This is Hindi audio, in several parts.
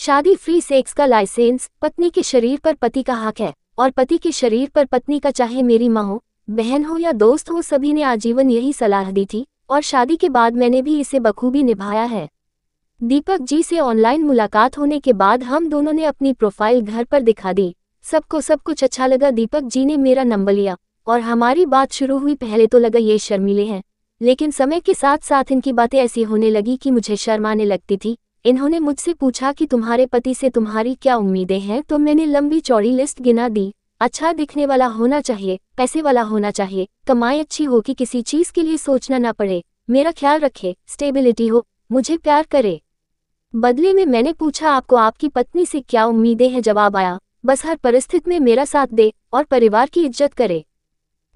शादी फ्री सेक्स का लाइसेंस पत्नी के शरीर पर पति का हक है और पति के शरीर पर पत्नी का, चाहे मेरी माँ हो, बहन हो या दोस्त हो, सभी ने आजीवन यही सलाह दी थी और शादी के बाद मैंने भी इसे बखूबी निभाया है। दीपक जी से ऑनलाइन मुलाकात होने के बाद हम दोनों ने अपनी प्रोफाइल घर पर दिखा दी। सबको सब कुछ अच्छा लगा। दीपक जी ने मेरा नंबर लिया और हमारी बात शुरू हुई। पहले तो लगा ये शर्मीले हैं, लेकिन समय के साथ साथ इनकी बातें ऐसी होने लगी कि मुझे शर्म आने लगती थी। इन्होंने मुझसे पूछा कि तुम्हारे पति से तुम्हारी क्या उम्मीदें हैं, तो मैंने लंबी चौड़ी लिस्ट गिना दी। अच्छा दिखने वाला होना चाहिए, पैसे वाला होना चाहिए, कमाई अच्छी हो कि किसी चीज के लिए सोचना ना पड़े, मेरा ख्याल रखे, स्टेबिलिटी हो, मुझे प्यार करे। बदले में मैंने पूछा आपको आपकी पत्नी से क्या उम्मीदें हैं। जवाब आया, बस हर परिस्थिति में मेरा साथ दे और परिवार की इज्जत करे।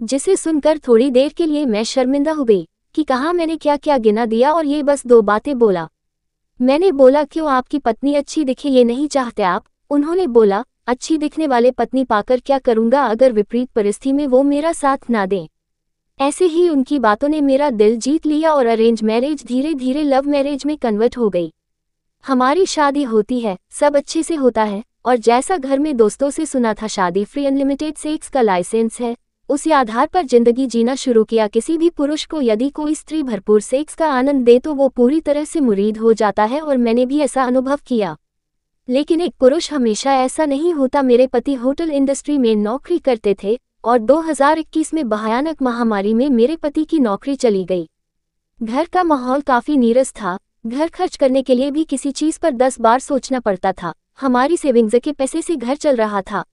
जिसे सुनकर थोड़ी देर के लिए मैं शर्मिंदा हो गई कि कहाँ मैंने क्या क्या गिना दिया और ये बस 2 बातें बोला। मैंने बोला क्यों, आपकी पत्नी अच्छी दिखे ये नहीं चाहते आप? उन्होंने बोला अच्छी दिखने वाले पत्नी पाकर क्या करूंगा अगर विपरीत परिस्थिति में वो मेरा साथ ना दें। ऐसे ही उनकी बातों ने मेरा दिल जीत लिया और अरेंज मैरिज धीरे धीरे लव मैरिज में कन्वर्ट हो गई। हमारी शादी होती है, सब अच्छे से होता है और जैसा घर में दोस्तों से सुना था शादी फ्री अनलिमिटेड सेक्स का लाइसेंस है, उसी आधार पर जिंदगी जीना शुरू किया। किसी भी पुरुष को यदि कोई स्त्री भरपूर सेक्स का आनंद दे तो वो पूरी तरह से मुरीद हो जाता है और मैंने भी ऐसा अनुभव किया। लेकिन एक पुरुष हमेशा ऐसा नहीं होता। मेरे पति होटल इंडस्ट्री में नौकरी करते थे और 2021 में भयानक महामारी में मेरे पति की नौकरी चली गई। घर का माहौल काफी नीरस था। घर खर्च करने के लिए भी किसी चीज पर 10 बार सोचना पड़ता था। हमारी सेविंग्स के पैसे से घर चल रहा था।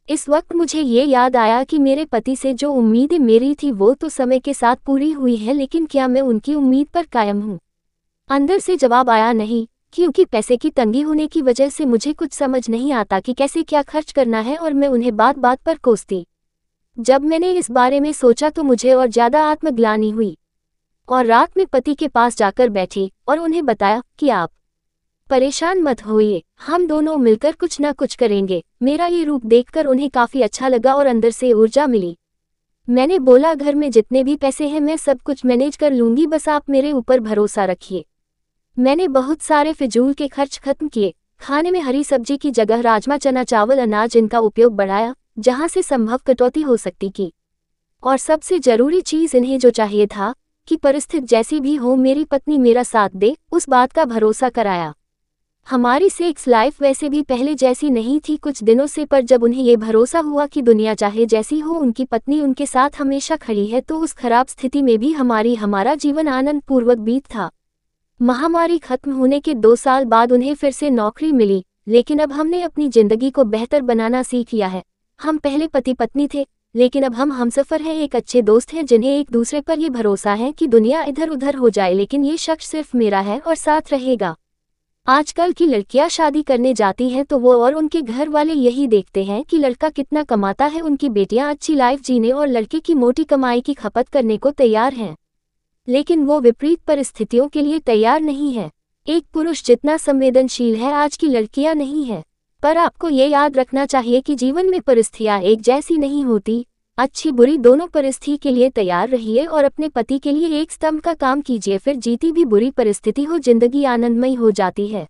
इस वक्त मुझे ये याद आया कि मेरे पति से जो उम्मीदें मेरी थी वो तो समय के साथ पूरी हुई है, लेकिन क्या मैं उनकी उम्मीद पर कायम हूँ? अंदर से जवाब आया नहीं, क्योंकि पैसे की तंगी होने की वजह से मुझे कुछ समझ नहीं आता कि कैसे क्या खर्च करना है और मैं उन्हें बात बात पर कोसती। जब मैंने इस बारे में सोचा तो मुझे और ज्यादा आत्मग्लानि हुई और रात में पति के पास जाकर बैठी और उन्हें बताया कि आप परेशान मत होइए, हम दोनों मिलकर कुछ ना कुछ करेंगे। मेरा ये रूप देखकर उन्हें काफी अच्छा लगा और अंदर से ऊर्जा मिली। मैंने बोला घर में जितने भी पैसे हैं मैं सब कुछ मैनेज कर लूंगी, बस आप मेरे ऊपर भरोसा रखिए। मैंने बहुत सारे फिजूल के खर्च खत्म किए। खाने में हरी सब्जी की जगह राजमा, चना, चावल, अनाज इनका उपयोग बढ़ाया जहां से संभव कटौती हो सकती की। और सबसे जरूरी चीज इन्हें जो चाहिए था कि परिस्थिति जैसी भी हो मेरी पत्नी मेरा साथ दे, उस बात का भरोसा कराया। हमारी सेक्स लाइफ वैसे भी पहले जैसी नहीं थी कुछ दिनों से, पर जब उन्हें ये भरोसा हुआ कि दुनिया चाहे जैसी हो उनकी पत्नी उनके साथ हमेशा खड़ी है, तो उस खराब स्थिति में भी हमारा जीवन आनंद पूर्वक बीत था। महामारी खत्म होने के 2 साल बाद उन्हें फिर से नौकरी मिली, लेकिन अब हमने अपनी जिंदगी को बेहतर बनाना सीख लिया है। हम पहले पति पत्नी थे, लेकिन अब हम हमसफर हैं, एक अच्छे दोस्त हैं जिन्हें एक दूसरे पर ये भरोसा है कि दुनिया इधर उधर हो जाए लेकिन ये शख्स सिर्फ मेरा है और साथ रहेगा। आजकल की लड़कियां शादी करने जाती हैं तो वो और उनके घर वाले यही देखते हैं कि लड़का कितना कमाता है, उनकी बेटियां अच्छी लाइफ जीने और लड़के की मोटी कमाई की खपत करने को तैयार हैं। लेकिन वो विपरीत परिस्थितियों के लिए तैयार नहीं है। एक पुरुष जितना संवेदनशील है आज की लड़कियां नहीं है। पर आपको ये याद रखना चाहिए कि जीवन में परिस्थितियां एक जैसी नहीं होती। अच्छी बुरी दोनों परिस्थिति के लिए तैयार रहिए और अपने पति के लिए एक स्तंभ का काम कीजिए, फिर जीती भी बुरी परिस्थिति हो जिंदगी आनंदमयी हो जाती है।